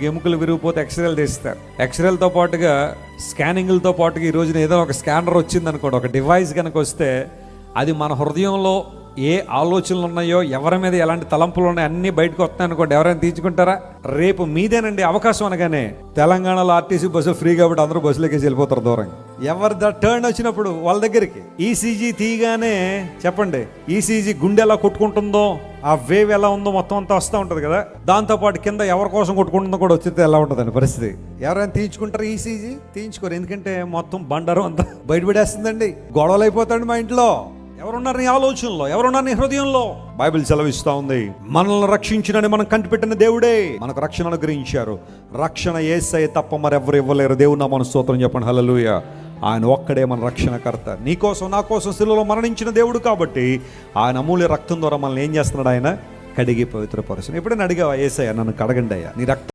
ఎముకలు విరిగిపోతే ఎక్స్రేలు తీస్తారు. ఎక్స్రేలతో పాటుగా స్కానింగ్లతో పాటుగా ఈ రోజున ఏదో ఒక స్కానర్ వచ్చింది అనుకోండి, ఒక డివైస్ కనుక వస్తే అది మన హృదయంలో ఏ ఆలోచనలు ఉన్నాయో, ఎవరి మీద ఎలాంటి తలంపులు ఉన్నాయో అన్నీ బయటకు వస్తాయి అనుకోండి. ఎవరైనా తీర్చుకుంటారా? రేపు మీదేనండి అవకాశం అనగానే తెలంగాణలో ఆర్టీసీ బస్సు ఫ్రీ కాబట్టి అందరూ బస్సులోకి వెళ్ళిపోతారు దూరంగా. ఎవరి టర్న్ వచ్చినప్పుడు వాళ్ళ దగ్గరికి ఈసీజీ తీయగానే చెప్పండి, ఈసీజీ గుండె ఎలా కొట్టుకుంటుందో, ఆ వేవ్ ఎలా ఉందో మొత్తం అంతా వస్తూ ఉంటుంది కదా. దాంతోపాటు కింద ఎవరి కోసం కొట్టుకుంటుందో కూడా వచ్చితే ఎలా ఉంటుందండి పరిస్థితి. ఎవరైనా తీయించుకుంటారు? ఈసీజీ తీయించుకోరు. ఎందుకంటే మొత్తం బండారం అంతా బయటపడేస్తుందండి. గొడవలు అయిపోతాడు మా ఇంట్లో. ఎవరున్నారు నీ ఆలోచనలో, ఎవరున్నారు నీ హృదయంలో? బైబిల్ సెలవిస్తా ఉంది, మనల్ని రక్షించినని మనం కంటిపెట్టిన దేవుడే మనకు రక్షణ అనుగ్రహించారు. రక్షణ యేసయ్య తప్ప మరెవరు ఇవ్వలేరు. దేవుని నామమున స్తోత్రం చెప్పండి. హల్లెలూయా. ఆయన ఒక్కడే మన రక్షణకర్త. నీ కోసం నా కోసం శిలువలో మరణించిన దేవుడు కాబట్టి ఆయన అమూల్య రక్తం ద్వారా మనల్ని ఏం చేస్తున్నాడు? ఆయన కడిగి పవిత్రపరుచును. ఎప్పుడైనా అడిగావా, యేసయ్య నన్ను కడగండి అయ్యా, నీ రక్తం